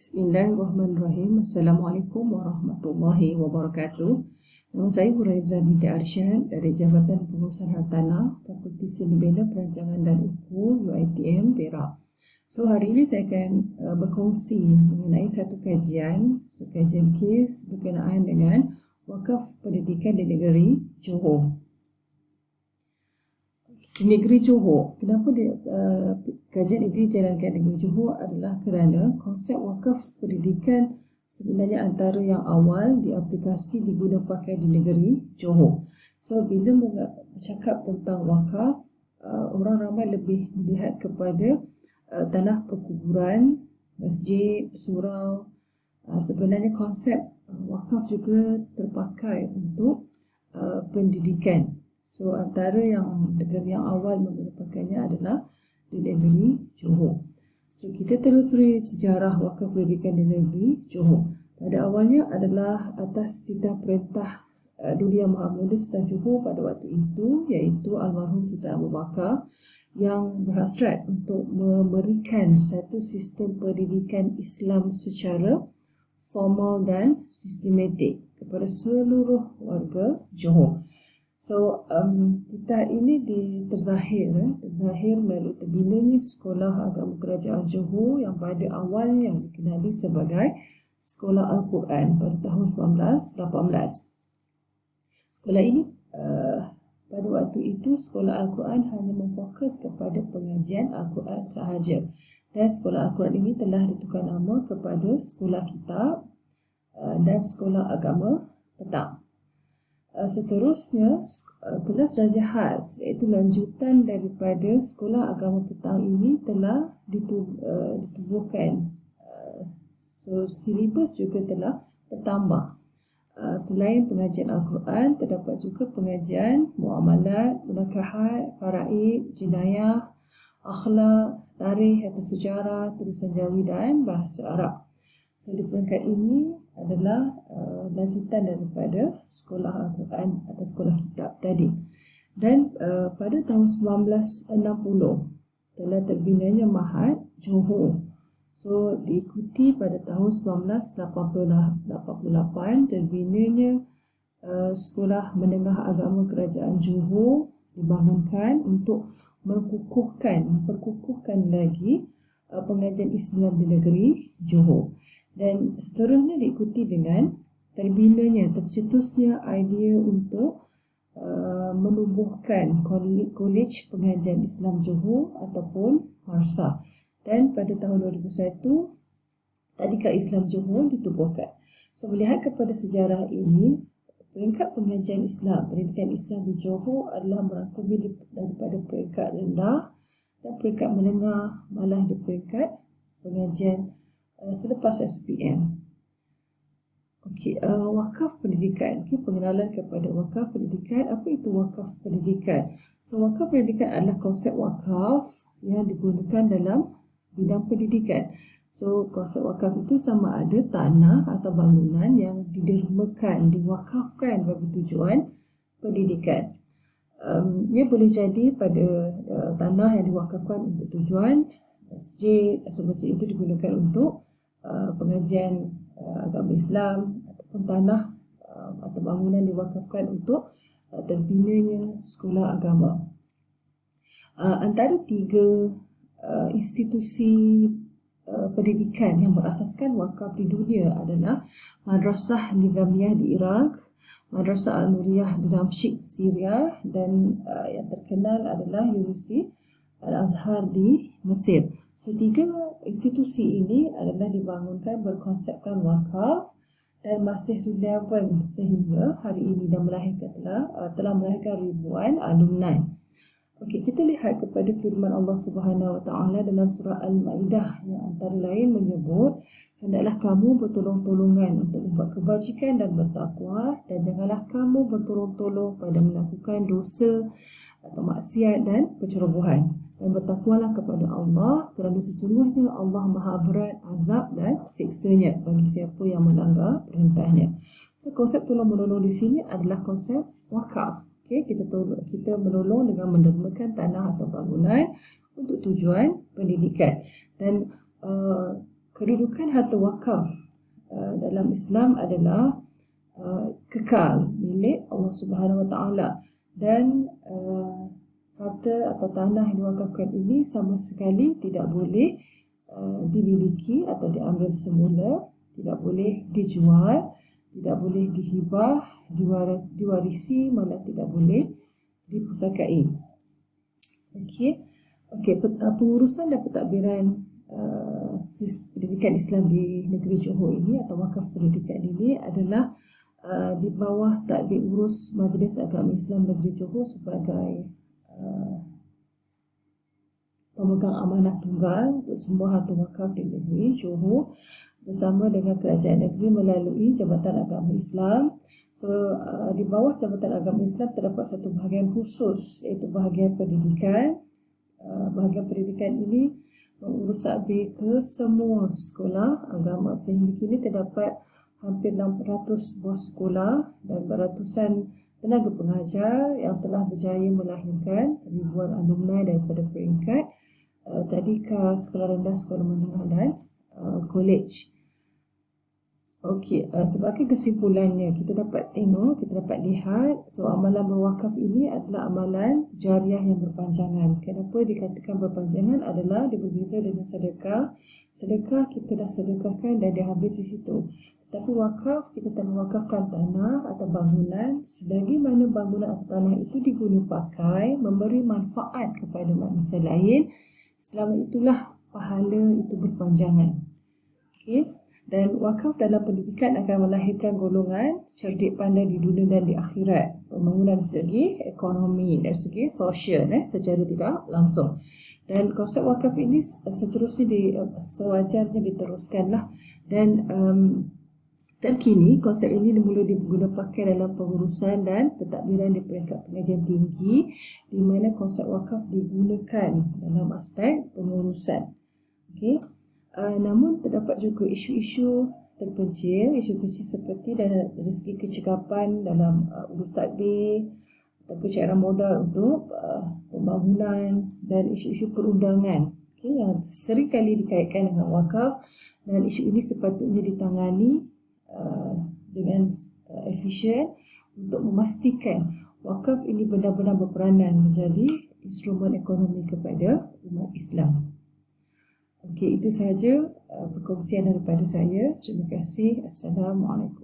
Bismillahirrahmanirrahim. Assalamualaikum warahmatullahi wabarakatuh. Nama saya Huraiza binti Arsyad dari Jabatan Pengurusan Hartanah, Fakulti Seni Bina Perancangan dan Uku, UiTM, Perak. So, hari ini saya akan berkongsi mengenai satu kajian kes berkenaan dengan wakaf pendidikan di negeri Johor. Di negeri Johor, kenapa kajian ini dijalankan di negeri Johor adalah kerana konsep wakaf pendidikan sebenarnya antara yang awal diaplikasi diguna pakai di negeri Johor. So, bila bercakap tentang wakaf, orang ramai lebih melihat kepada tanah perkuburan, masjid, surau. Sebenarnya konsep wakaf juga terpakai untuk pendidikan. So, antara negeri yang awal menggunakannya adalah di negeri Johor. So, kita telusuri sejarah wakaf pendidikan di negeri Johor. Pada awalnya adalah atas titah perintah Duli Yang Maha Muda Sultan Johor pada waktu itu, iaitu almarhum Sultan Abu Bakar, yang berhasrat untuk memberikan satu sistem pendidikan Islam secara formal dan sistematik kepada seluruh warga Johor. So, titah ini terzahir melalui terbinanya Sekolah Agama Kerajaan Johor yang pada awalnya yang dikenali sebagai Sekolah Al-Quran pada tahun 1918. Sekolah ini pada waktu itu Sekolah Al-Quran hanya memfokus kepada pengajian Al-Quran sahaja, dan Sekolah Al-Quran ini telah ditukar nama kepada Sekolah Kitab dan Sekolah Agama Petang. Seterusnya, kelas darjah khas, iaitu lanjutan daripada Sekolah Agama Petang ini telah ditubuhkan. So, silibus juga telah bertambah. Selain pengajian Al-Quran, terdapat juga pengajian muamalat, munakahat, faraid, jenayah, akhlak, tarikh atau sejarah, tulisan Jawi dan bahasa Arab. So, di peringkat ini adalah lanjutan daripada Sekolah Al-Quran atau Sekolah Kitab tadi. Dan pada tahun 1960 telah terbinanya Mahat Johor. So, diikuti pada tahun 1988 terbinanya Sekolah Menengah Agama Kerajaan Johor dibangunkan untuk memperkukuhkan lagi pengajian Islam di negeri Johor. Dan seterusnya diikuti dengan tercetusnya idea untuk menubuhkan Kolej Pengajian Islam Johor ataupun MARSA. Dan pada tahun 2001 Tadika Islam Johor ditubuhkan. So, melihat kepada sejarah ini, peringkat pengajian Islam, pendidikan Islam di Johor adalah merangkumi daripada peringkat rendah dan peringkat menengah, malah di peringkat pengajian selepas SPM. Okey, wakaf pendidikan. Pengenalan kepada wakaf pendidikan. Apa itu wakaf pendidikan? So, wakaf pendidikan adalah konsep wakaf yang digunakan dalam bidang pendidikan. So, konsep wakaf itu sama ada tanah atau bangunan yang didermakan, diwakafkan bagi tujuan pendidikan. Ia boleh jadi pada tanah yang diwakafkan untuk tujuan masjid. So, masjid itu digunakan untuk pengajian agama Islam, ataupun tanah atau bangunan diwakafkan untuk terbinanya sekolah agama. Antara tiga institusi pendidikan yang berasaskan wakaf di dunia adalah Madrasah Nizamiyah di Iraq, Madrasah Al-Nuriyah di Damsyik, Syria, dan yang terkenal adalah Universiti Al-Azhar di Mesir. So, tiga institusi ini adalah dibangunkan berkonsepkan wakaf dan masih relevan sehingga hari ini dan telah melahirkan ribuan alumni. Okey, kita lihat kepada firman Allah Subhanahu Wa Taala dalam surah Al-Maidah yang antara lain menyebut, hendaklah kamu bertolong-tolongan untuk membuat kebajikan dan bertakwa, dan janganlah kamu bertolong-tolong pada melakukan dosa atau maksiat dan pencerobohan. Dan bertakwalah kepada Allah, kerana sesungguhnya Allah Maha Berat azab dan siksanya bagi siapa yang melanggar perintahnya. So, konsep tolong-menolong di sini adalah konsep wakaf. Okay, kita menolong dengan mendermakan tanah atau bangunan untuk tujuan pendidikan. Dan kedudukan harta wakaf dalam Islam adalah kekal milik Allah Subhanahu Wa Taala, dan harta atau tanah yang diwakafkan ini sama sekali tidak boleh dimiliki atau diambil semula, tidak boleh dijual, tidak boleh dihibah, diwarisi, malah tidak boleh dipusakai. Okey, pengurusan dan pentadbiran pendidikan Islam di negeri Johor ini atau wakaf pendidikan ini adalah di bawah tadbir urus Majlis Agama Islam Negeri Johor sebagai pemegang amanah tunggal untuk semua harta wakaf di negeri Johor bersama dengan kerajaan negeri melalui Jabatan Agama Islam. So di bawah Jabatan Agama Islam terdapat satu bahagian khusus, iaitu bahagian pendidikan. Bahagian pendidikan ini mengurus tadbir ke semua sekolah agama, sehingga kini terdapat hampir 600 buah sekolah dan beratusan tenaga pengajar yang telah berjaya melahirkan ribuan alumni daripada peringkat tadika, sekolah rendah, sekolah menengah dan kolej. Okey, sebagai kesimpulannya, kita dapat lihat, so amalan berwakaf ini adalah amalan jariah yang berpanjangan. Kenapa dikatakan berpanjangan adalah dia berbeza dengan sedekah. Sedekah kita dah sedekahkan dan dia habis di situ. Tapi wakaf, kita telah wakafkan tanah atau bangunan, selagi mana bangunan atau tanah itu diguna pakai, memberi manfaat kepada manusia lain, selama itulah pahala itu berpanjangan. Okey. Dan wakaf dalam pendidikan akan melahirkan golongan cerdik pandai di dunia dan di akhirat. Pembangunan dari segi ekonomi, dari segi sosial, secara tidak langsung. Dan konsep wakaf ini seterusnya sewajarnya diteruskanlah. Dan terkini konsep ini mula digunakan pakai dalam pengurusan dan pentadbiran di peringkat pengajian tinggi, di mana konsep wakaf digunakan dalam aspek pengurusan. Okey. Namun terdapat juga isu-isu terpencil, isu kecil seperti dari segi kecekapan dalam urus tadbir atau cairan modal untuk pembangunan dan isu-isu perundangan, yang sering kali dikaitkan dengan wakaf, dan isu ini sepatutnya ditangani dengan efisien untuk memastikan wakaf ini benar-benar berperanan menjadi instrumen ekonomi kepada umat Islam. Okey, itu sahaja perkongsian daripada saya. Terima kasih. Assalamualaikum.